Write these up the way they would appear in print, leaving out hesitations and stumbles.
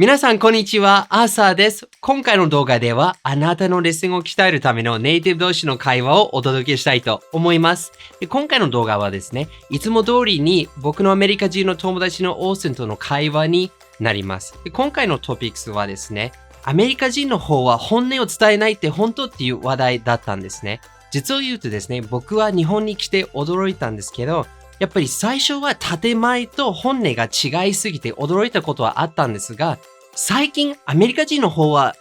皆さん、こんにちは。アーサーです。今回の動画では、あなたのレッスンを鍛えるためのネイティブ同士の会話をお届けしたいと思います。で今回の動画はですね、いつも通りに僕のアメリカ人の友達のオースティンとの会話になります。で今回のトピックスはですね、アメリカ人の方は本音を伝えないって本当っていう話題だったんですね。実を言うとですね、僕は日本に来て驚いたんですけど、やっぱり最初は建前と本音が違いすぎて驚いたことはあったんですが、最近アメリカ人の方は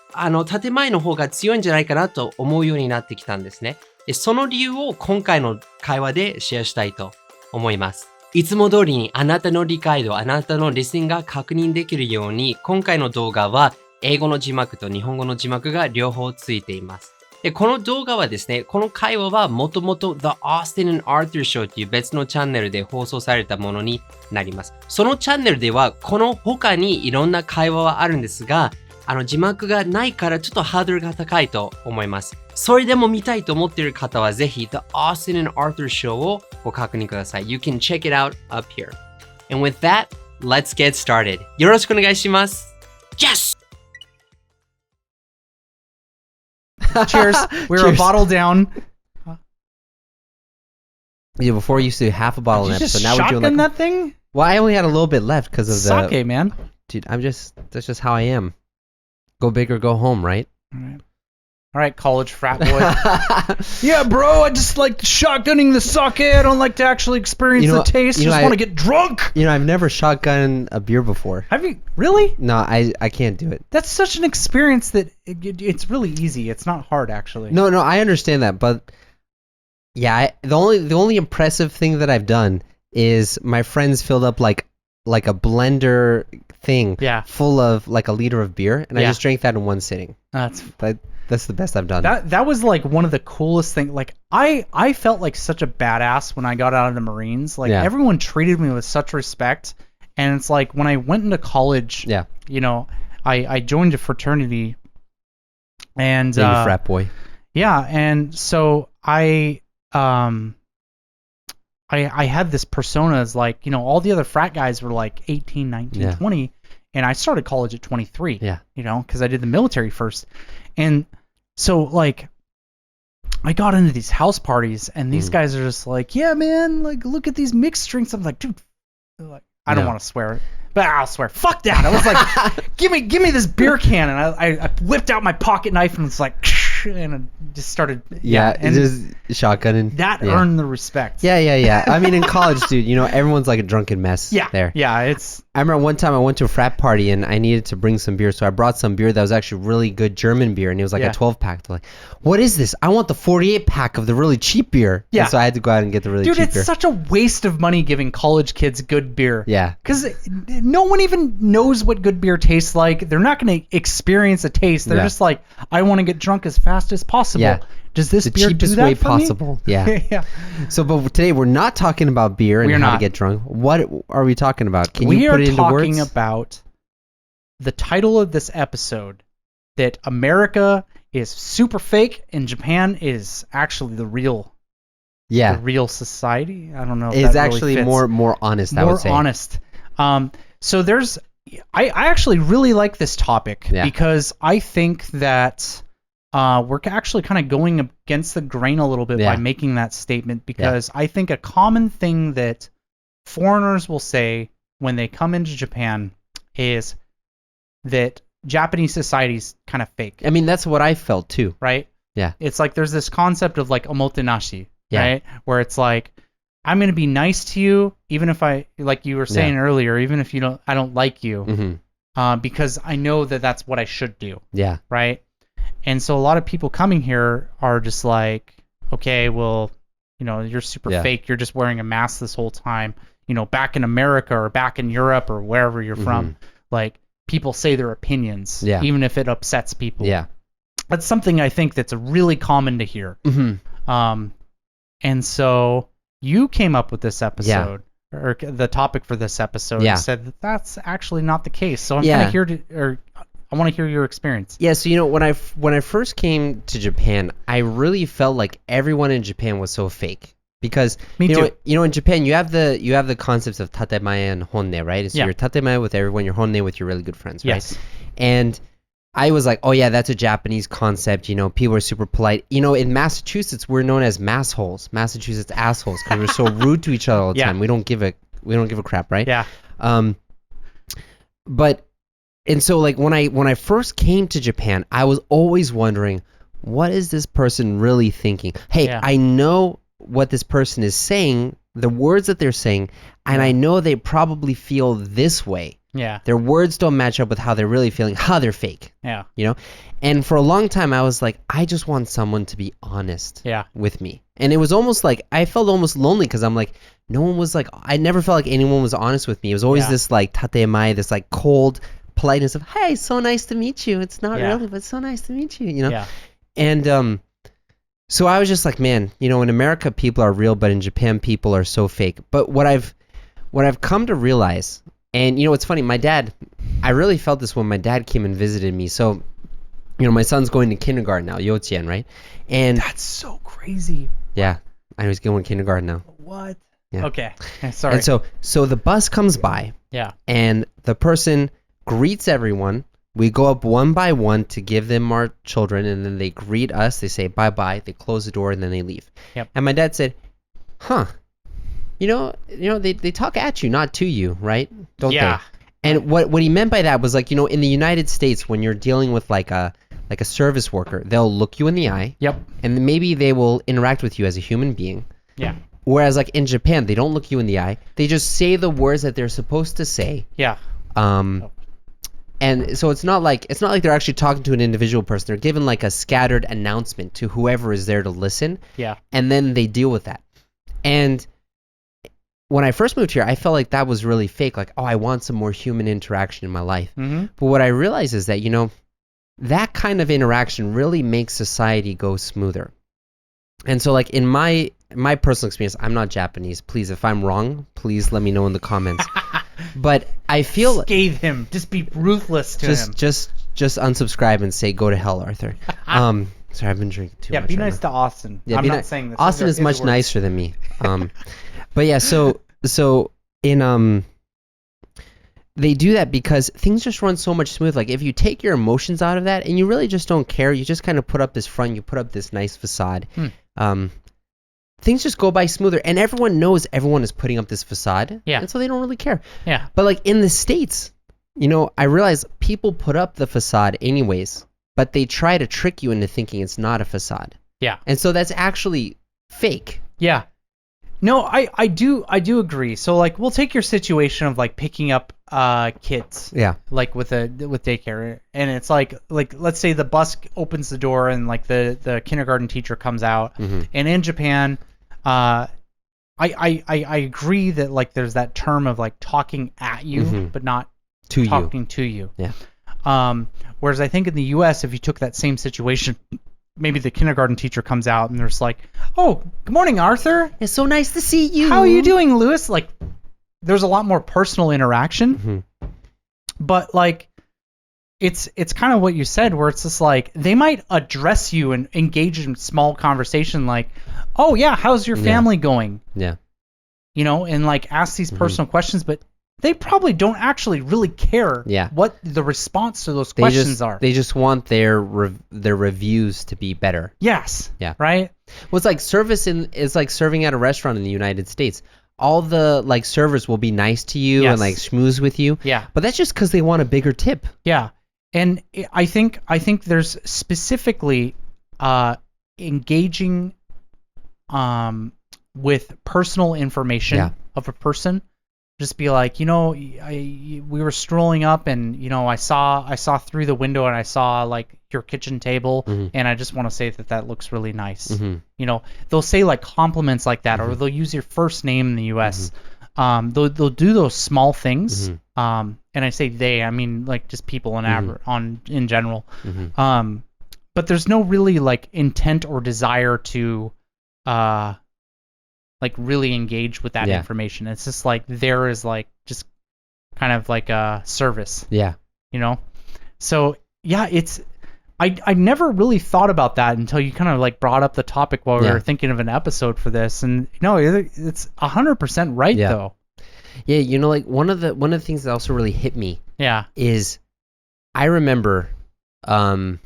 建前の方が強いんじゃないかなと思うようになってきたんですね。でその理由を今回の会話でシェアしたいと思います。いつも通りにあなたの理解度、あなたのリスンが確認できるように、今回の動画は英語の字幕と日本語の字幕が両方ついています。で、この動画はですね、この会話はもともと The Austin and Arthur Show という別のチャンネルで放送されたものになります。そのチャンネルではこの他にいろんな会話はあるんですが、字幕がないからちょっとハードルが高いと思います。それでも見たいと思っている方はぜひ The Austin and Arthur Show をご確認ください。You can check it out up here. And with that, let's get started. よろしくお願いします。Yes! Cheers. We're a bottle down. Yeah, before we used to do half a bottle an Did you episode. just Now we're doing shotgun like. that thing? Well, I only had a little bit left because of the. Sake, man. Dude, that's just how I am. Go big or go home, right? All right, college frat boy. Yeah, bro, I just like shotgunning the sake. I don't like to actually experience the taste. I just want to get drunk. I've never shotgunned a beer before. Have you? Really? No, I can't do it. That's such an experience that it's really easy. It's not hard, actually. No, I understand that, but yeah, the only impressive thing that I've done is my friends filled up like a blender thing full of like a liter of beer, and I just drank that in one sitting. That's the best I've done. That was like one of the coolest things. Like I felt like such a badass when I got out of the Marines. Like everyone treated me with such respect. And it's like when I went into college, you know, I joined a fraternity and Maybe frat boy. Yeah, and so I had this persona as like, you know, all the other frat guys were like 18, 19, 20, and I started college at 23. Yeah. You know, because I did the military first. And so like I got into these house parties and these guys are just like, yeah, man, like look at these mixed drinks. I'm like, dude, like, I don't want to swear, but I'll swear. Fuck that. I was like, give me this beer can, and I whipped out my pocket knife and was like, and I just started. And just shotgunning. That earned the respect. Yeah. I mean, in college, dude, you know, everyone's like a drunken mess. There. Yeah, it's. I remember one time I went to a frat party and I needed to bring some beer, so I brought some beer that was actually really good German beer, and it was like a 12-pack. They're like, "What is this? I want the 48-pack of the really cheap beer." Yeah. And so I had to go out and get the really cheap beer. Dude, it's such a waste of money giving college kids good beer. Yeah. Because no one even knows what good beer tastes like. They're not going to experience a taste. They're just like, I want to get drunk as fast as possible. Yeah. Does this the beer cheapest do that way for possible? Me? Yeah. So, but today we're not talking about beer and how to get drunk. What are we talking about? Can you put it into words? We are talking about the title of this episode, that America is super fake and Japan is actually the real society. I don't know if it's that actually really fits. more honest, I would say. More honest. So there's I actually really like this topic because I think that we're actually kind of going against the grain a little bit by making that statement, because I think a common thing that foreigners will say when they come into Japan is that Japanese society is kind of fake. I mean, that's what I felt too. Right? Yeah. It's like there's this concept of like omotenashi, right? Where it's like, I'm going to be nice to you, even if like you were saying earlier, even if I don't like you, because I know that that's what I should do. Yeah. Right? And so a lot of people coming here are just like, okay, well, you know, you're super fake. You're just wearing a mask this whole time. You know, back in America or back in Europe or wherever you're from, like people say their opinions, even if it upsets people. Yeah. That's something I think that's really common to hear. And so you came up with this episode, or the topic for this episode, and said that that's actually not the case. So I'm kind of here I want to hear your experience. Yeah, so you know, when I first came to Japan, I really felt like everyone in Japan was so fake. Because Me too. In Japan you have the concepts of tatemae and honne, right? So you're tatemae with everyone, you're honne with your really good friends, right? Yes. And I was like, oh yeah, that's a Japanese concept. People are super polite. In Massachusetts, we're known as massholes, Massachusetts assholes, because we're so rude to each other all the time. We don't give a crap, right? Yeah. And so like when I first came to Japan, I was always wondering, what is this person really thinking? Hey, I know what this person is saying, the words that they're saying, and I know they probably feel this way. Yeah. Their words don't match up with how they're really feeling, how they're fake. Yeah. And for a long time I was like, I just want someone to be honest with me. And it was almost like, I felt almost lonely because I'm like, no one was like, I never felt like anyone was honest with me. It was always this like tatemae, this like cold politeness of, hey, so nice to meet you. It's not really, but so nice to meet you, Yeah. And so I was just like, man, in America people are real, but in Japan people are so fake. But what I've come to realize, and it's funny, my dad, I really felt this when my dad came and visited me. So, my son's going to kindergarten now, Yochien, right? And that's so crazy. Yeah, I was going to kindergarten now. What? Yeah. Okay, sorry. And so the bus comes by. Yeah. And the person greets everyone. We go up one by one to give them our children, and then they greet us. They say bye-bye. They close the door, and then they leave. Yep. And my dad said, huh, they talk at you, not to you, right? Don't they? And what he meant by that was like, in the United States, when you're dealing with like a service worker, they'll look you in the eye. Yep. And maybe they will interact with you as a human being. Yeah. Whereas like in Japan, they don't look you in the eye. They just say the words that they're supposed to say. Yeah. And so it's not like they're actually talking to an individual person. They're given like a scattered announcement to whoever is there to listen. Yeah. And then they deal with that. And when I first moved here, I felt like that was really fake. Like, oh, I want some more human interaction in my life. Mm-hmm. But what I realized is that, that kind of interaction really makes society go smoother. And so like in my personal experience, I'm not Japanese. Please, if I'm wrong, please let me know in the comments. But I feel scathe him. Just be ruthless to him. Just unsubscribe and say go to hell, Arthur. Sorry, I've been drinking too much. Yeah, be nice to Austin. Yeah, I'm not saying this. Austin is much nicer than me. But yeah, so in they do that because things just run so much smooth. Like if you take your emotions out of that and you really just don't care, you just kind of put up this front, you put up this nice facade. Things just go by smoother, and everyone knows everyone is putting up this facade. Yeah. And so they don't really care. Yeah. But like in the States, I realize people put up the facade anyways, but they try to trick you into thinking it's not a facade. Yeah. And so that's actually fake. Yeah. No, I do agree. So like we'll take your situation of like picking up kids. Yeah. Like with daycare, and it's like let's say the bus opens the door and like the kindergarten teacher comes out. Mm-hmm. And in Japan, I agree that like there's that term of like talking at you, mm-hmm. but not to talking to you. Yeah. Whereas I think in the U.S., if you took that same situation, maybe the kindergarten teacher comes out and there's like, oh, good morning, Arthur. It's so nice to see you. How are you doing, Lewis? Like, there's a lot more personal interaction. Mm-hmm. But like, it's kind of what you said, where it's just like they might address you and engage in small conversation, like, oh yeah, how's your family going? Yeah. And like ask these personal mm-hmm. questions, but they probably don't actually really care what the response to those questions are. They just want their reviews to be better. Yes. Yeah. Right? Well, it's like it's like serving at a restaurant in the United States. All the like servers will be nice to you and like schmooze with you. Yeah. But that's just because they want a bigger tip. Yeah. And I think there's specifically engaging with personal information of a person. Just be like, we were strolling up and, I saw through the window and I saw like your kitchen table mm-hmm. and I just want to say that looks really nice. Mm-hmm. They'll say like compliments like that mm-hmm. or they'll use your first name in the US. Mm-hmm. They'll do those small things. Mm-hmm. And I say they, I mean like just people in in general. Mm-hmm. But there's no really like intent or desire to like really engage with that information. It's just like there is like just kind of like a service. Yeah. So yeah, I never really thought about that until you kind of like brought up the topic while we were thinking of an episode for this. And no, it's 100% right though. Yeah, you know, like one of the things that also really hit me is I remember this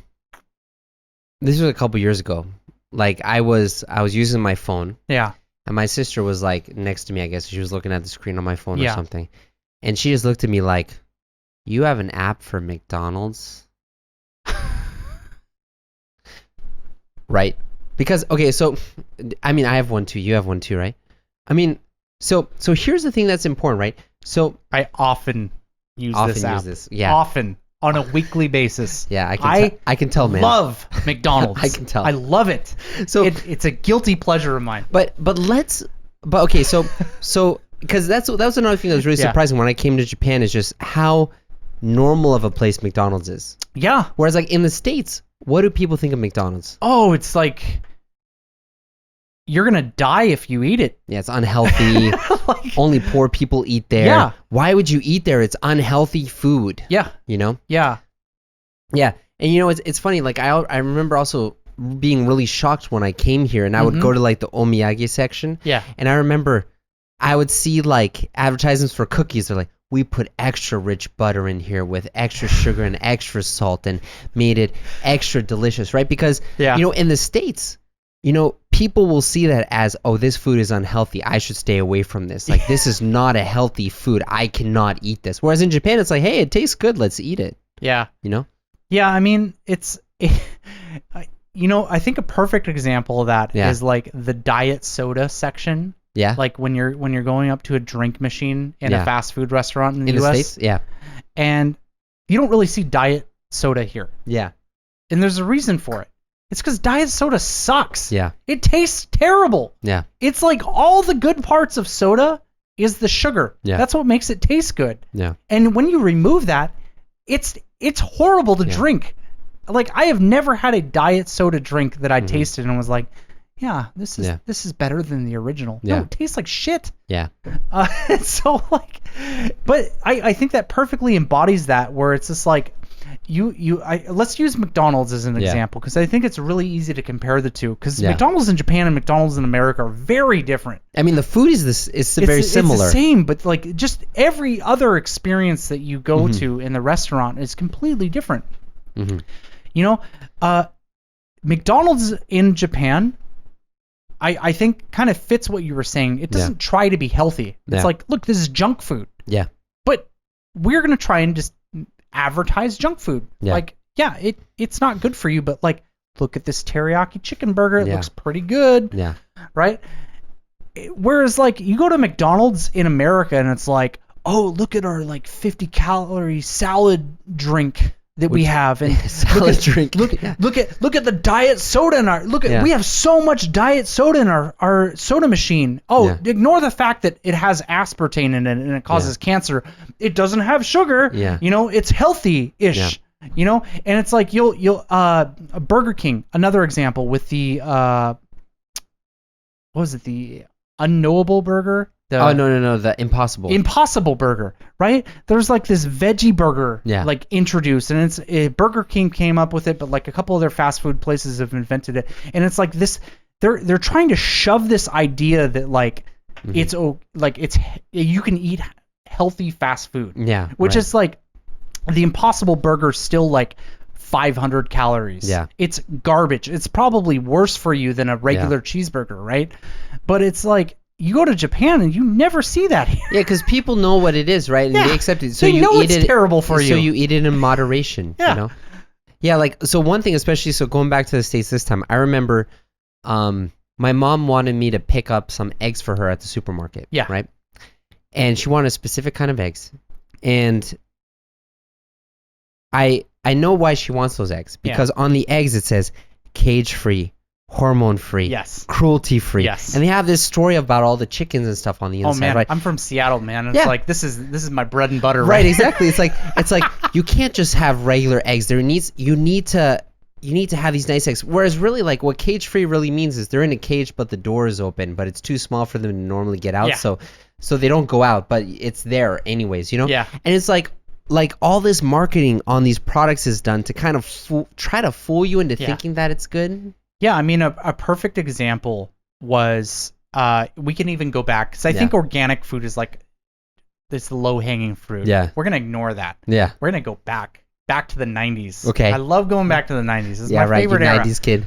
was a couple years ago. Like I was using my phone. Yeah. And my sister was like next to me, I guess. She was looking at the screen on my phone or something. And she just looked at me like, "You have an app for McDonald's?" Right? Because, okay, so, I mean, I have one too. You have one too, right? I mean, so here's the thing that's important, right? So I often use this app. Yeah. Often. On a weekly basis. Yeah, I can tell, man. Love McDonald's. I can tell. I love it. So it's a guilty pleasure of mine. But okay, so because that was another thing that was really surprising when I came to Japan is just how normal of a place McDonald's is. Yeah. Whereas like in the States, what do people think of McDonald's? Oh, it's like you're gonna die if you eat it. Yeah, it's unhealthy. Like, only poor people eat there. Yeah. Why would you eat there? It's unhealthy food. Yeah. You know? Yeah. Yeah. And you know, it's funny, like I remember also being really shocked when I came here and I would go to like the omiyage section. Yeah. And I remember I would see like advertisements for cookies. They're like, "We put extra rich butter in here with extra sugar and extra salt and made it extra delicious," right? Because, you know, in the States, you know, people will see that as, "Oh, this food is unhealthy. I should stay away from this. Like, this is not a healthy food. I cannot eat this." Whereas in Japan, it's like, "Hey, it tastes good. Let's eat it." Yeah. You know? Yeah, I mean, you know, I think a perfect example of that is like the diet soda section. Yeah. Like when you're going up to a drink machine in a fast food restaurant in the US. States? Yeah. And you don't really see diet soda here. Yeah. And there's a reason for it. It's because diet soda sucks. Yeah. It tastes terrible. Yeah. It's like all the good parts of soda is the sugar. Yeah. That's what makes it taste good. Yeah. And when you remove that, it's horrible to drink. Like I have never had a diet soda drink that I tasted and was like, "Yeah, this is better than the original." Yeah. No, it tastes like shit. Yeah. So like, but I think that perfectly embodies that, where it's just like, let's use McDonald's as an example, because I think it's really easy to compare the two, because McDonald's in Japan and McDonald's in America are very different. I mean, the food is very similar. It's the same, but like just every other experience that you go to in the restaurant is completely different. Mm-hmm. You know, McDonald's in Japan, I think kind of fits what you were saying. It doesn't try to be healthy. It's like, look, this is junk food. Yeah. But we're going to try and just advertise junk food. Yeah. Like, it's not good for you, but like, look at this teriyaki chicken burger. It looks pretty good. Yeah. Right? Whereas like you go to McDonald's in America and it's like, "Oh, look at our like 50-calorie salad drink that we have, and salad drink. Look at the diet soda in our we have so much diet soda in our soda machine. Oh, ignore the fact that it has aspartame in it and it causes cancer. It doesn't have sugar. Yeah. You know, it's healthy-ish. Yeah. You know, and it's like you'll Burger King, another example with the what was it, the unknowable burger? No, the Impossible Burger, right? There's like this veggie burger like introduced, and Burger King came up with it, but like a couple of their fast food places have invented it, and it's like this. They're trying to shove this idea that like it's you can eat healthy fast food, which is like the Impossible Burger still like 500 calories. Yeah, it's garbage. It's probably worse for you than a regular cheeseburger, right? But it's like, you go to Japan and you never see that here. Yeah, because people know what it is, right? And they accept it. So they know it's terrible for you. So you eat it in moderation, you know? Yeah, like, so one thing, especially, so going back to the States this time, I remember my mom wanted me to pick up some eggs for her at the supermarket, right? And she wanted a specific kind of eggs. And I know why she wants those eggs, because on the eggs it says cage-free, hormone-free, cruelty-free. And they have this story about all the chickens and stuff on the inside. Oh man, right? I'm from Seattle, man. It's like this is my bread and butter. Right, exactly. It's like you can't just have regular eggs. You need to have these nice eggs. Whereas really, like, what cage-free really means is they're in a cage, but the door is open, but it's too small for them to normally get out. So they don't go out, but it's there anyways, you know? Yeah. And it's like, like all this marketing on these products is done to kind of try to fool you into thinking that it's good. Yeah, I mean, a perfect example was, we can even go back, because I think organic food is like this low-hanging fruit. Yeah. We're going to ignore that. Yeah. We're going to go back to the 90s. Okay. I love going back to the 90s. It's my favorite era. 90s kid.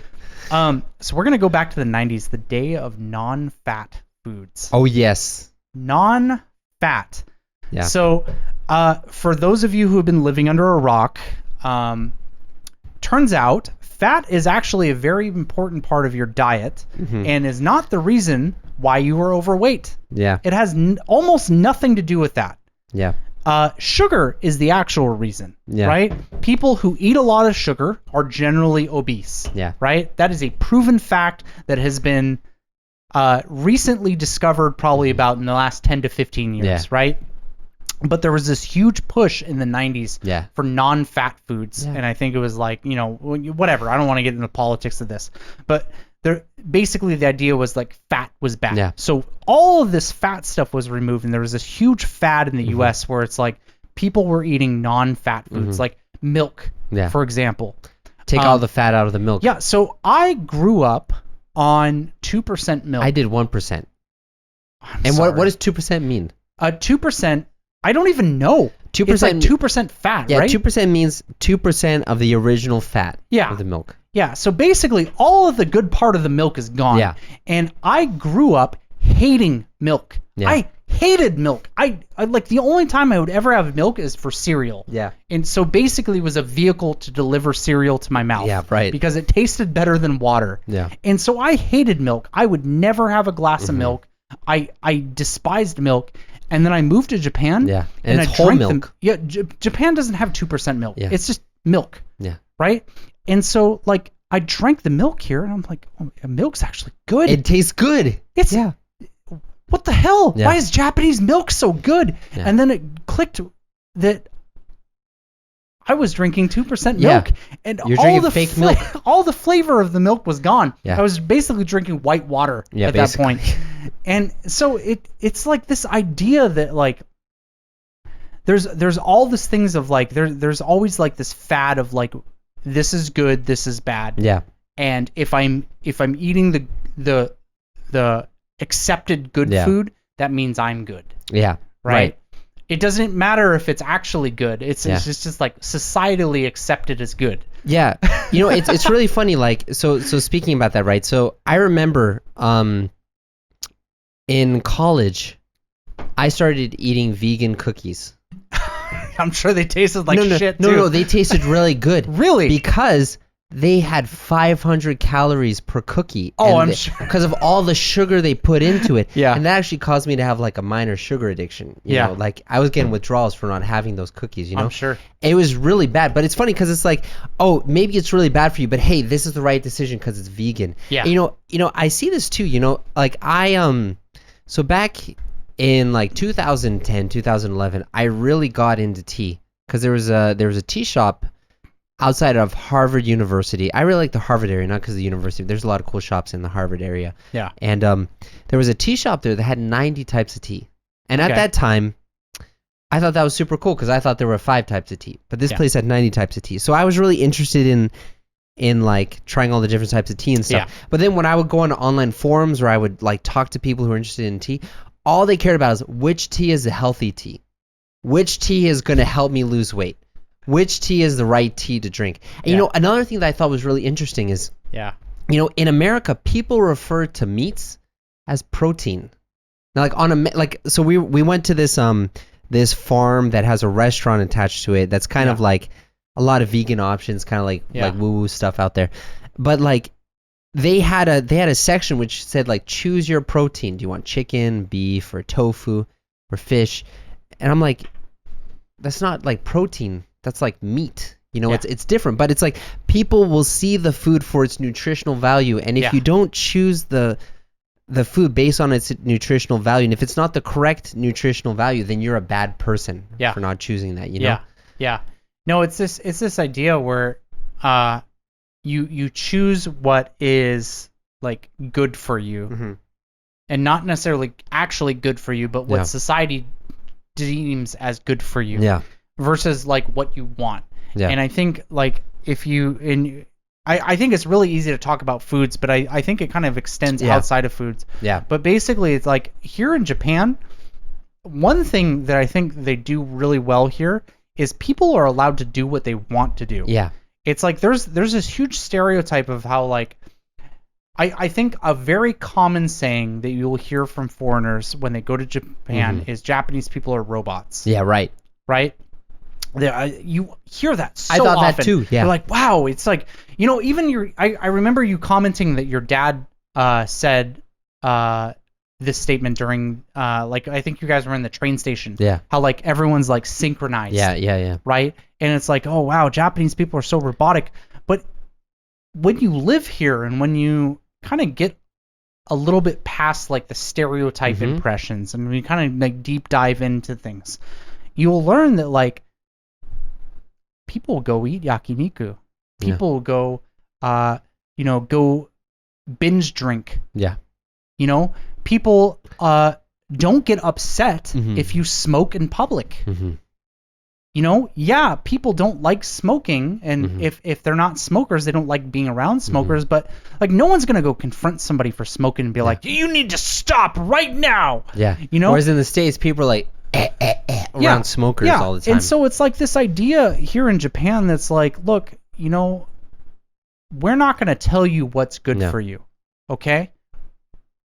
So we're going to go back to the 90s, the day of non-fat foods. Oh, yes. Non-fat. Yeah. So for those of you who have been living under a rock, turns out fat is actually a very important part of your diet and is not the reason why you are overweight. Yeah. It has almost nothing to do with that. Yeah. Sugar is the actual reason, right? People who eat a lot of sugar are generally obese, right? That is a proven fact that has been recently discovered probably about in the last 10 to 15 years, right? But there was this huge push in the 90s for non-fat foods. And I think it was like, you know, whatever. I don't want to get into politics of this. But basically the idea was like fat was bad. Yeah. So all of this fat stuff was removed. And there was this huge fad in the US where it's like people were eating non-fat foods, like milk, for example. Take all the fat out of the milk. Yeah. So I grew up on 2% milk. I did 1%. And what does 2% mean? 2%, I don't even know. 2%, it's like 2% fat, right? Yeah, 2% means 2% of the original fat of the milk. Yeah, so basically all of the good part of the milk is gone. Yeah. And I grew up hating milk. Yeah. I hated milk. I like the only time I would ever have milk is for cereal. Yeah. And so basically it was a vehicle to deliver cereal to my mouth. Yeah, right. Because it tasted better than water. Yeah. And so I hated milk. I would never have a glass of milk. I despised milk. And then I moved to Japan. Yeah. And it's I whole drank milk. Japan doesn't have 2% milk. Yeah. It's just milk. Yeah. Right? And so like I drank the milk here and I'm like, oh, milk's actually good. It tastes good. It's what the hell? Yeah. Why is Japanese milk so good? Yeah. And then it clicked that I was drinking 2% milk, and You're all drinking the fake milk. all the flavor of the milk was gone. Yeah. I was basically drinking white water at that point. And so it's like this idea that like there's all these things of like there's always like this fad of like this is good, this is bad. Yeah. And if I'm eating the accepted good food, that means I'm good. Yeah. Right? It doesn't matter if it's actually good. It's just like societally accepted as good. Yeah. You know, it's really funny. Like, so speaking about that, right? So I remember in college, I started eating vegan cookies. I'm sure they tasted like shit too. No, they tasted really good. Really? Because they had 500 calories per cookie. Oh, I'm sure. Because of all the sugar they put into it. Yeah. And that actually caused me to have like a minor sugar addiction. You know, like I was getting withdrawals for not having those cookies, you know? I'm sure. It was really bad. But it's funny because it's like, oh, maybe it's really bad for you, but hey, this is the right decision because it's vegan. Yeah. And, you know, I see this too, you know, like so back in like 2010, 2011, I really got into tea because there was a tea shop outside of Harvard University. I really like the Harvard area, not because of the university. There's a lot of cool shops in the Harvard area. Yeah. And there was a tea shop there that had 90 types of tea. And at that time, I thought that was super cool because I thought there were 5 types of tea. But this place had 90 types of tea. So I was really interested in like trying all the different types of tea and stuff. Yeah. But then when I would go on online forums or I would like talk to people who were interested in tea, all they cared about is which tea is a healthy tea. Which tea is going to help me lose weight. Which tea is the right tea to drink? And you know, another thing that I thought was really interesting is, you know, in America, people refer to meats as protein. Now, like so we went to this this farm that has a restaurant attached to it. That's kind of like a lot of vegan options, kind of like woo woo stuff out there. But like they had a section which said like choose your protein. Do you want chicken, beef, or tofu, or fish? And I'm like, that's not like protein. That's like meat, you know. It's different, but it's like people will see the food for its nutritional value, and if you don't choose the food based on its nutritional value, and if it's not the correct nutritional value, then you're a bad person for not choosing that, you know. No, it's this idea where you choose what is like good for you, and not necessarily actually good for you, but what society deems as good for you. versus like what you want. Yeah. And I think like if you I think it's really easy to talk about foods, but I think it kind of extends outside of foods. Yeah. But basically it's like here in Japan, one thing that I think they do really well here is people are allowed to do what they want to do. Yeah. It's like there's this huge stereotype of how like I think a very common saying that you'll hear from foreigners when they go to Japan is Japanese people are robots. Yeah, right. Right? You hear that so I thought often. that too, yeah. You're like, wow, it's like, you know, even I remember you commenting that your dad said this statement during, like, I think you guys were in the train station. Yeah. How, like, everyone's, like, synchronized. Yeah. Right? And it's like, oh, wow, Japanese people are so robotic. But when you live here and when you kind of get a little bit past like the stereotype impressions and we kind of like deep dive into things, you'll learn that like people go eat yakiniku, people go go binge drink, people don't get upset if you smoke in public. People don't like smoking, and if they're not smokers, they don't like being around smokers, but like no one's gonna go confront somebody for smoking and be like, you need to stop right now. Whereas in the States, people are like around smokers all the time. And so it's like this idea here in Japan that's like, look, we're not gonna tell you what's good for you, okay?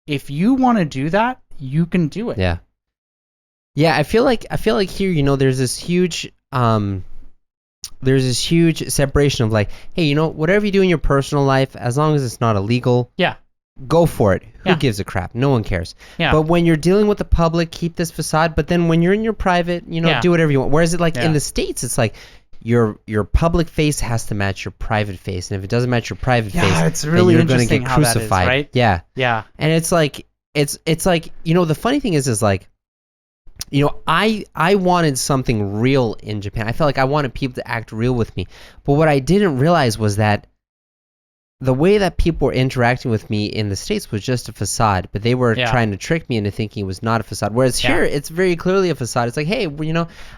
If you want to do that, you can do it. Yeah, I feel like here, there's this huge separation of like, hey, whatever you do in your personal life, as long as it's not illegal, go for it. Who gives a crap? No one cares. But when you're dealing with the public, keep this facade. But then when you're in your private, do whatever you want. Whereas it like in the States, it's like your public face has to match your private face, and if it doesn't match your private face, it's really then you're interesting gonna get crucified. How that is, right? Yeah. And it's like the funny thing is like, I wanted something real in Japan. I felt like I wanted people to act real with me. But what I didn't realize was that the way that people were interacting with me in the States was just a facade, but they were trying to trick me into thinking it was not a facade. Whereas here, it's very clearly a facade. It's like, hey,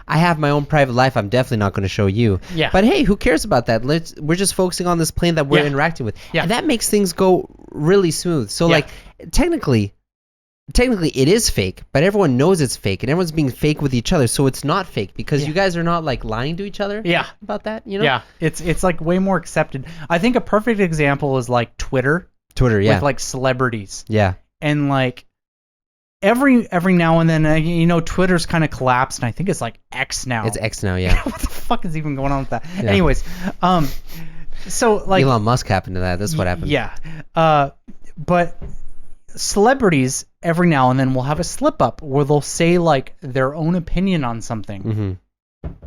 I have my own private life. I'm definitely not going to show you. But hey, who cares about that? We're just focusing on this plane that we're interacting with. And that makes things go really smooth. So like, technically it is fake, but everyone knows it's fake, and everyone's being fake with each other, so it's not fake because you guys are not like lying to each other about that, it's like way more accepted. I think a perfect example is like Twitter with like celebrities, and like every now and then Twitter's kind of collapsed, and I think it's like X now. It's X now. What the fuck is even going on with that? Anyways, so like Elon Musk happened to that. That's what happened. But celebrities every now and then will have a slip up where they'll say like their own opinion on something,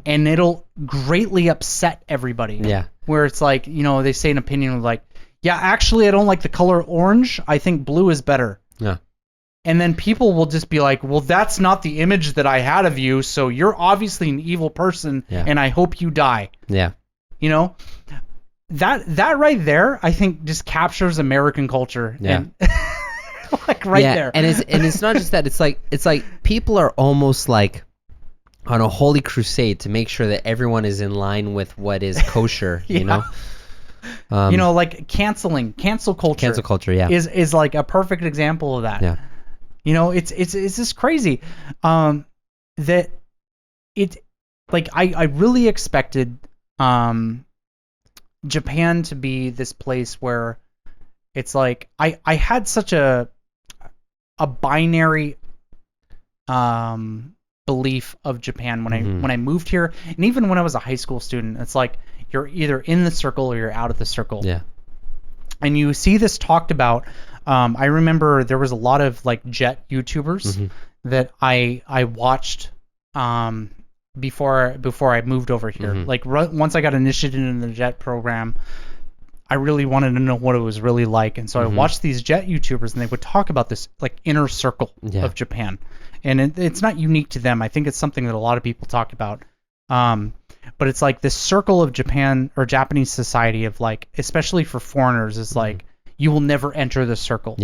and it'll greatly upset everybody. Where it's like, they say an opinion like, actually I don't like the color orange, I think blue is better. And then people will just be like, well, that's not the image that I had of you, so you're obviously an evil person, and I hope you die. That right there, I think just captures American culture. And like there. And it's not just that. It's like people are almost like on a holy crusade to make sure that everyone is in line with what is kosher. Like cancel culture. Is like a perfect example of that. It's just crazy that it like I really expected Japan to be this place where it's like I had such a binary belief of Japan when I moved here, and even when I was a high school student. It's like you're either in the circle or you're out of the circle. And you see this talked about. I remember there was a lot of like jet YouTubers that I watched before I moved over here. Like once I got initiated in the jet program, I really wanted to know what it was really like, and so I watched these jet YouTubers, and they would talk about this like inner circle of Japan, and it's not unique to them. I think it's something that a lot of people talk about, but it's like this circle of Japan or Japanese society of like, especially for foreigners, is like you will never enter the circle.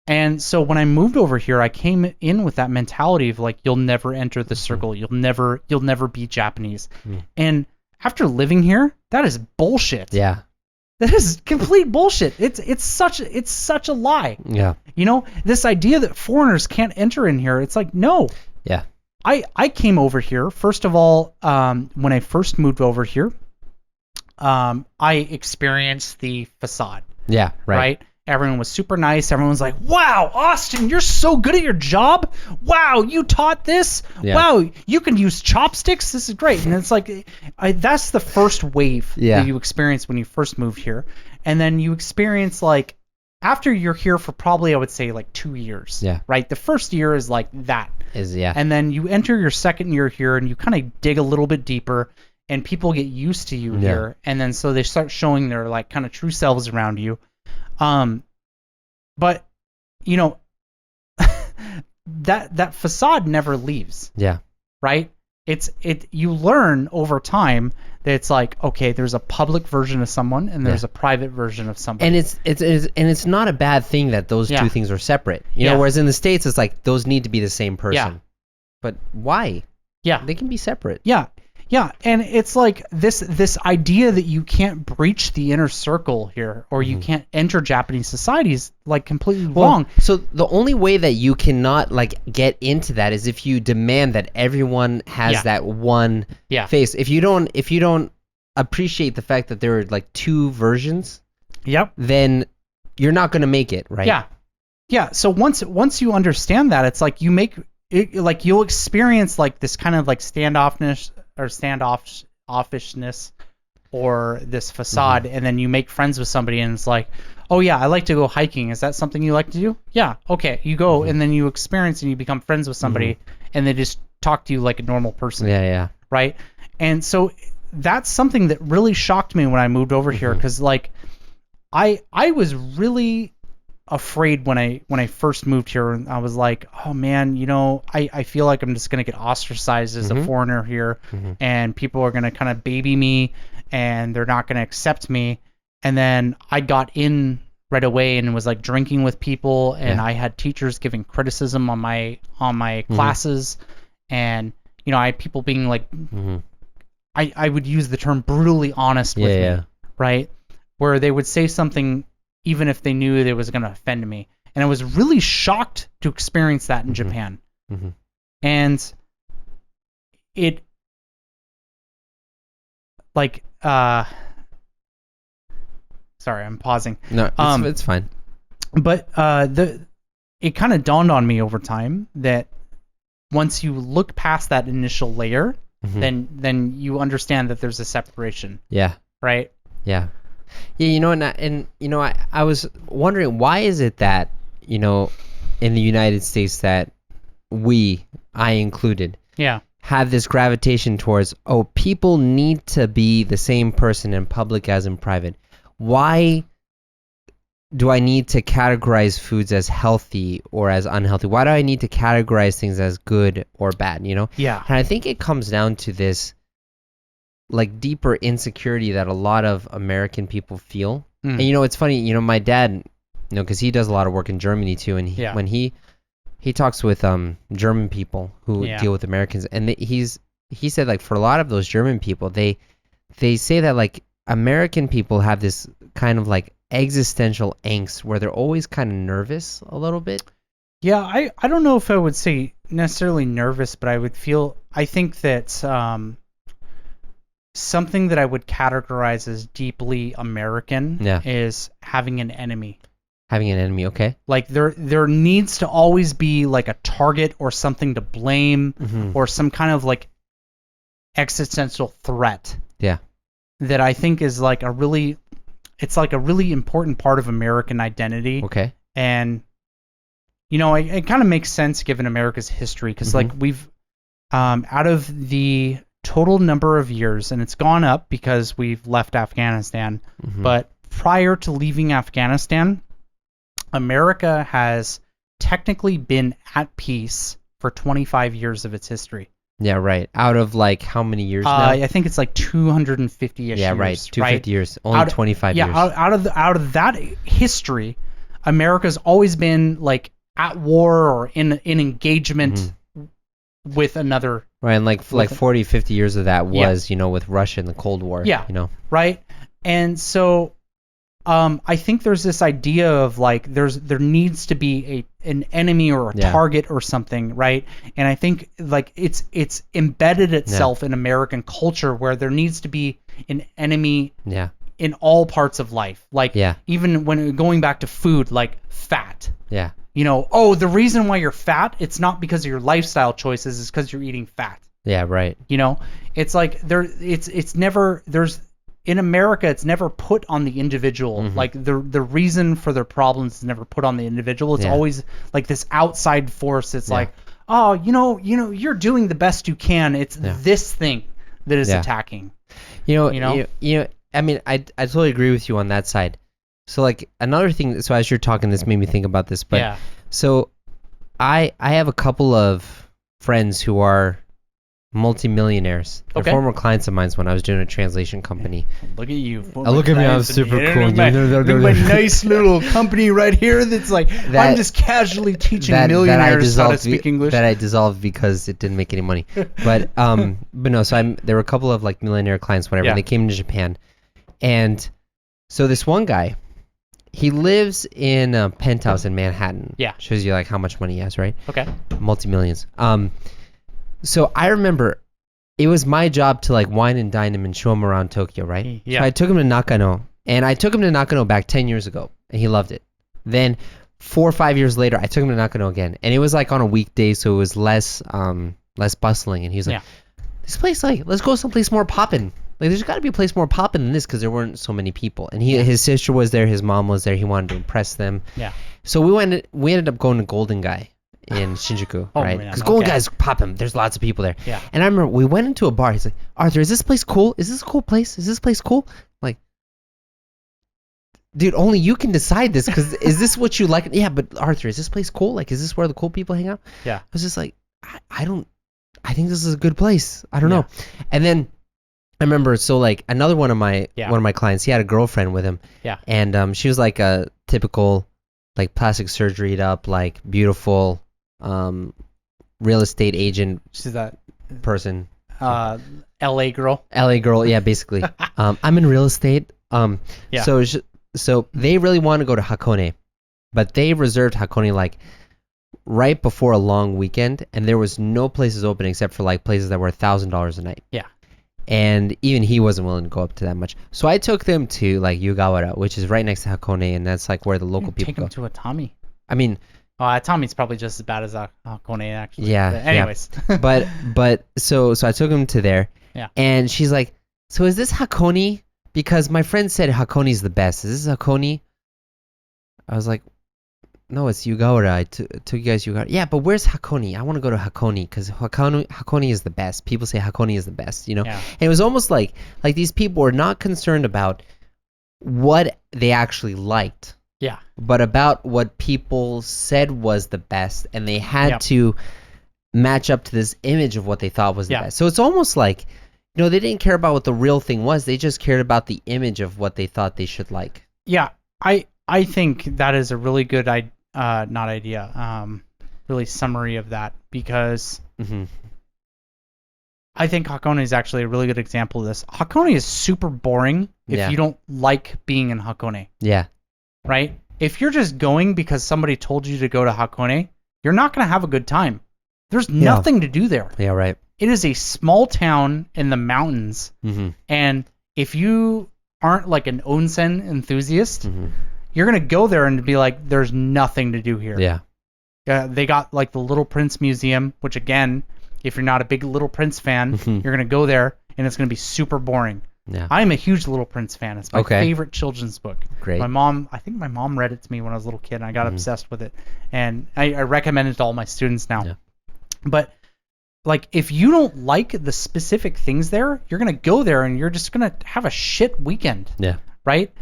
And so when I moved over here, I came in with that mentality of like, you'll never enter the circle. You'll never be Japanese. And after living here, that is bullshit. Yeah. That is complete bullshit. It's such a lie. Yeah. You know, this idea that foreigners can't enter in here, it's like, no. Yeah. I came over here, first of all, when I first moved over here, I experienced the facade. Yeah, right. Everyone was super nice. Everyone was like, wow, Austin, you're so good at your job. Wow, you taught this. Yeah. Wow, you can use chopsticks. This is great. And it's like, that's the first wave that you experience when you first moved here. And then you experience like, after you're here for probably, I would say like 2 years. Yeah. Right? The first year is like that. Yeah. And then you enter your second year here and you kind of dig a little bit deeper and people get used to you here. And then so they start showing their like kind of true selves around you. But you know, that facade never leaves. Yeah. Right? You learn over time that it's like, okay, there's a public version of someone and there's a private version of someone. And it's not a bad thing that those two things are separate. You know, whereas in the States it's like those need to be the same person. Yeah. But why? Yeah. They can be separate. Yeah. Yeah, and it's like this idea that you can't breach the inner circle here, or you can't enter Japanese society is like completely wrong. So the only way that you cannot like get into that is if you demand that everyone has that one face. If you don't appreciate the fact that there are like two versions, then you're not going to make it, right? Yeah. Yeah, so once you understand that, it's like you make it, like you'll experience like this kind of like standoffishness or this facade, and then you make friends with somebody and it's like, oh yeah, I like to go hiking. Is that something you like to do? Yeah, okay. You go and then you experience and you become friends with somebody and they just talk to you like a normal person. Yeah. Right? And so that's something that really shocked me when I moved over here, because like I was really afraid when I first moved here, and I was like, oh man, you know, I feel like I'm just gonna get ostracized as a foreigner here, and people are gonna kind of baby me and they're not gonna accept me. And then I got in right away and was like drinking with people, and I had teachers giving criticism on my classes, and you know, I had people being like, I would use the term brutally honest with me, right? Where they would say something even if they knew it was going to offend me. And I was really shocked to experience that in Japan. And it, like, sorry, I'm pausing. No, it's fine. But it kind of dawned on me over time that once you look past that initial layer, then you understand that there's a separation. Yeah. Right? Yeah. Yeah, you know, and you know, I was wondering, why is it that, you know, in the United States that I included, have this gravitation towards, oh, people need to be the same person in public as in private. Why do I need to categorize foods as healthy or as unhealthy? Why do I need to categorize things as good or bad, you know? Yeah. And I think it comes down to this like deeper insecurity that a lot of American people feel. And you know, it's funny, you know, my dad, you know, because he does a lot of work in Germany too, and when he talks with German people who deal with Americans, and he said like for a lot of those German people, they say that like American people have this kind of like existential angst where they're always kind of nervous a little bit. Yeah, I don't know if I would say necessarily nervous, but I think that something that I would categorize as deeply American is having an enemy. Having an enemy, okay. Like there needs to always be like a target or something to blame or some kind of like existential threat. Yeah. That I think is like a really important part of American identity. Okay. And you know, it kind of makes sense given America's history, because like we've out of the total number of years, and it's gone up because we've left Afghanistan, but prior to leaving Afghanistan, America has technically been at peace for 25 years of its history. Yeah, right. Out of like how many years now? I think it's like 250-ish years. Yeah, right. 250 years. Only 25 years. Yeah, out of that history, America's always been like at war or in engagement with another. Right, and like 40, 50 years of that was, with Russia and the Cold War. Yeah, right? And so I think there's this idea of like there needs to be an enemy or a target or something, right? And I think like it's embedded itself in American culture where there needs to be an enemy in all parts of life. Like even when going back to food, like fat. Yeah. The reason why you're fat, it's not because of your lifestyle choices, it's because you're eating fat. Yeah, right. It's like it's never in America, it's never put on the individual. Like the reason for their problems is never put on the individual. It's always like this outside force. It's like, oh, you're doing the best you can. It's this thing that is attacking. I mean, I totally agree with you on that side. So like another thing. So as you're talking, this made me think about this. But so I have a couple of friends who are multimillionaires. They're former clients of mine when I was doing a translation company. Look at you. Look at me, I'm super cool. Look at my nice little company right here that's like, I'm just casually teaching millionaires how to speak English. That I dissolved because it didn't make any money. But no, so there were a couple of like millionaire clients, whatever, and they came to Japan. And so this one guy, he lives in a penthouse in Manhattan. Yeah. Shows you like how much money he has, right? Okay. Multi-millions. So I remember it was my job to like wine and dine him and show him around Tokyo, right? Yeah. So I took him to Nakano, and I took him to Nakano back 10 years ago, and he loved it. Then 4 or 5 years later, I took him to Nakano again, and it was like on a weekday, so it was less bustling. And he was like, this place, like, let's go someplace more poppin'. Like, there's got to be a place more poppin' than this because there weren't so many people. And his sister was there, his mom was there. He wanted to impress them. Yeah. So we ended up going to Golden Guy in Shinjuku, right? Because Golden Guy's poppin'. There's lots of people there. Yeah. And I remember we went into a bar. He's like, Arthur, is this place cool? Is this a cool place? Is this place cool? Like, dude, only you can decide this because is this what you like? Yeah, but Arthur, is this place cool? Like, is this where the cool people hang out? Yeah. I was just like, I think this is a good place. I don't know. And then I remember, so like another one of my clients, he had a girlfriend with him. Yeah. And she was like a typical like plastic surgeryed up, like beautiful real estate agent. She's that person. LA girl. LA girl, yeah, basically. I'm in real estate. So they really want to go to Hakone, but they reserved Hakone like right before a long weekend, and there was no places open except for like places that were $1,000 a night. Yeah. And even he wasn't willing to go up to that much. So I took them to like Yugawara, which is right next to Hakone, and that's like where the local people go. Take them to Atami. I mean, Atami's probably just as bad as Hakone, actually. Yeah. But anyways. Yeah. but so I took him to there. Yeah. And she's like, so is this Hakone? Because my friend said Hakone's the best. Is this Hakone? I was like, no, it's Yugawara. I took you guys to Yugawara. Yeah, but where's Hakone? I want to go to Hakone because Hakone is the best. People say Hakone is the best, you know? Yeah. And it was almost like these people were not concerned about what they actually liked. Yeah. But about what people said was the best, and they had to match up to this image of what they thought was the best. So it's almost like, they didn't care about what the real thing was. They just cared about the image of what they thought they should like. Yeah, I think that is a really good really summary of that, because I think Hakone is actually a really good example of this. Hakone is super boring if you don't like being in Hakone. Yeah. Right? If you're just going because somebody told you to go to Hakone, you're not going to have a good time. There's nothing to do there. Yeah, right. It is a small town in the mountains, and if you aren't like an onsen enthusiast, you're going to go there and be like, there's nothing to do here. Yeah. They got like the Little Prince Museum, which again, if you're not a big Little Prince fan, you're going to go there and it's going to be super boring. Yeah. I'm a huge Little Prince fan. It's my favorite children's book. Great. I think my mom read it to me when I was a little kid, and I got obsessed with it. And I recommend it to all my students now. Yeah. But like, if you don't like the specific things there, you're going to go there and you're just going to have a shit weekend. Yeah. Right?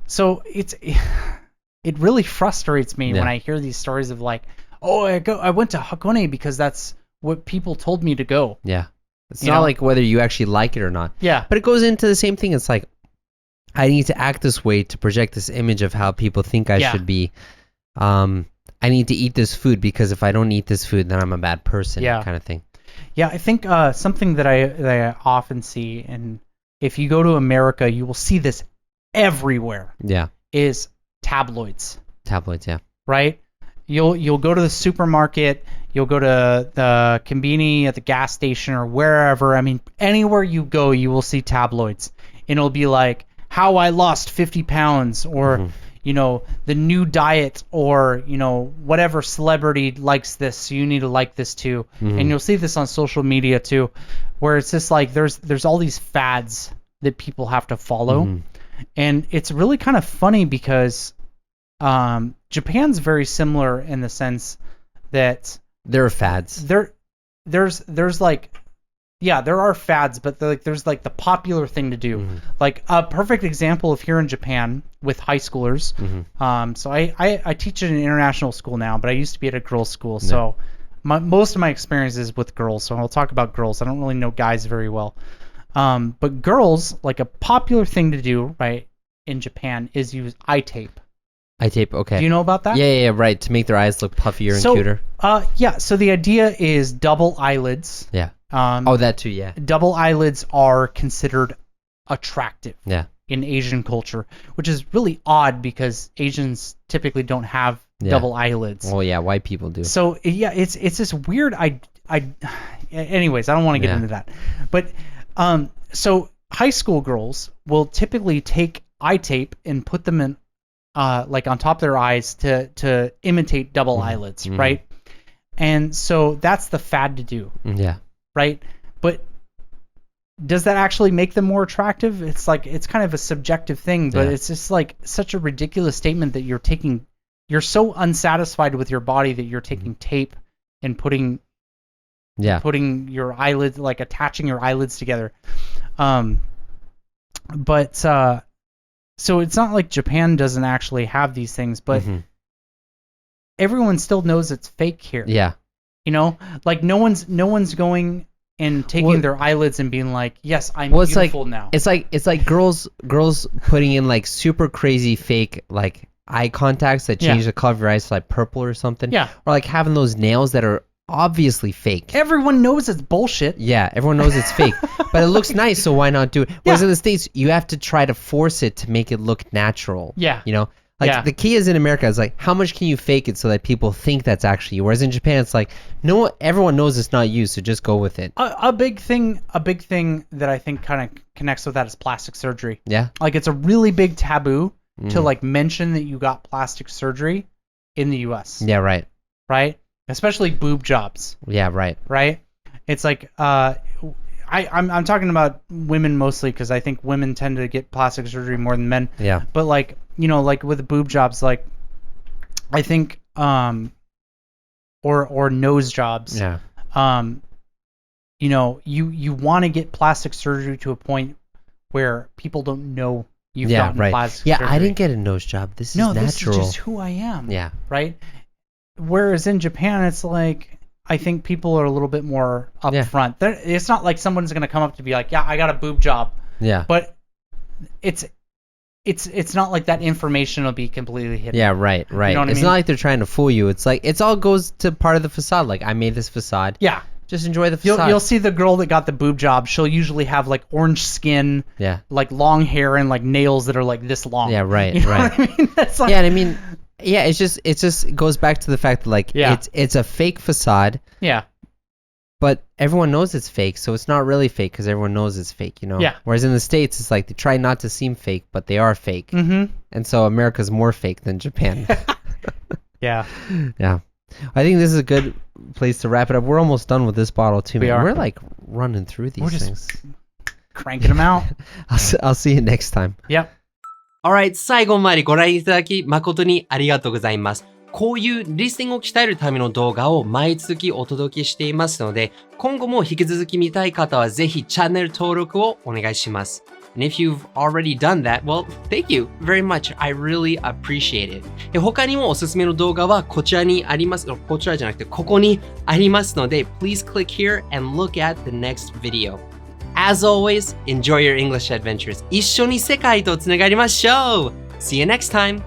So it really frustrates me when I hear these stories of like, oh, I went to Hakone because that's what people told me to go. Yeah. It's not like whether you actually like it or not. Yeah. But it goes into the same thing. It's like, I need to act this way to project this image of how people think I should be. I need to eat this food because if I don't eat this food, then I'm a bad person, kind of thing. Yeah, I think something that I often see, and if you go to America, you will see this everywhere. Yeah. Is tabloids. Tabloids, yeah. Right? You'll go to the supermarket, you'll go to the convenience at the gas station or wherever. I mean, anywhere you go, you will see tabloids. And it'll be like, how I lost 50 pounds, or, you know, the new diet, or, you know, whatever celebrity likes this, so you need to like this too. And you'll see this on social media too, where it's just like there's all these fads that people have to follow. And it's really kind of funny because Japan's very similar in the sense that there are fads. There's like, yeah, there are fads, but there's like the popular thing to do. Like a perfect example of here in Japan with high schoolers. So I teach at an international school now, but I used to be at a girls' school. So most of my experience is with girls. So I'll talk about girls. I don't really know guys very well. But girls, like a popular thing to do, right, in Japan is use eye tape. Eye tape, okay. Do you know about that? Yeah, right. To make their eyes look puffier and cuter. Yeah. So the idea is double eyelids. Yeah. That too, yeah. Double eyelids are considered attractive. Yeah. In Asian culture, which is really odd because Asians typically don't have double eyelids. Oh yeah, white people do. So yeah, it's this weird. Anyways, I don't want to get into that. But so high school girls will typically take eye tape and put them in like on top of their eyes to imitate double eyelids, right? And so that's the fad to do. Yeah. Right? But does that actually make them more attractive? It's like, it's kind of a subjective thing, but it's just like such a ridiculous statement that you're so unsatisfied with your body that you're taking tape and putting your eyelids, like attaching your eyelids together. But so it's not like Japan doesn't actually have these things, but everyone still knows it's fake here. Yeah. You know, like no one's going and taking their eyelids and being like, yes, I'm beautiful now. It's like girls putting in like super crazy fake like eye contacts that change the color of your eyes to like purple or something. Yeah. Or like having those nails that are obviously fake. Everyone knows it's bullshit. Yeah, everyone knows it's fake. But it looks nice, so why not do it? Whereas in the States, you have to try to force it to make it look natural. Yeah. You know? Like the key is in America is like, how much can you fake it so that people think that's actually you? Whereas in Japan, it's like, no, everyone knows it's not you, so just go with it. A big thing that I think kind of connects with that is plastic surgery. Yeah. Like it's a really big taboo to like mention that you got plastic surgery in the U.S. Yeah, right. Right? Especially boob jobs. Yeah, right. Right? It's like, I'm talking about women mostly because I think women tend to get plastic surgery more than men. Yeah. But like, you know, like with the boob jobs, like I think, or nose jobs. Yeah. You know, you want to get plastic surgery to a point where people don't know you've gotten plastic surgery. Yeah, I didn't get a nose job. This is natural. This is just who I am. Yeah. Right? Whereas in Japan, it's like, I think people are a little bit more upfront. It's not like someone's going to come up to be like, yeah, I got a boob job. Yeah. But it's not like that information will be completely hidden. Yeah, right. You know what I mean? It's not like they're trying to fool you. It's like, it all goes to part of the facade. Like, I made this facade. Yeah. Just enjoy the facade. You'll see the girl that got the boob job. She'll usually have like orange skin, like long hair and like nails that are like this long. Yeah, right, you know what I mean? That's like, yeah, and I mean, yeah, it just goes back to the fact that like it's a fake facade. Yeah. But everyone knows it's fake, so it's not really fake because everyone knows it's fake, you know? Yeah. Whereas in the States, it's like they try not to seem fake, but they are fake. Mm-hmm. And so America's more fake than Japan. Yeah. Yeah. I think this is a good place to wrap it up. We're almost done with this bottle too, man. We're like running through these things. Cranking them out. I'll see you next time. Yep. Alright, 最後までご覧いただき誠にありがとうございます。こういうリスニングを鍛えるための動画を毎月お届けしていますので、今後も引き続き見たい方はぜひチャンネル登録をお願いします。And if you've already done that, well, thank you very much. I really appreciate it. 他にもおすすめの動画はこちらにあります。こちらじゃなくてここにありますので、please click here and look at the next video. As always, enjoy your English adventures. 一緒に世界とつながりましょう. See you next time.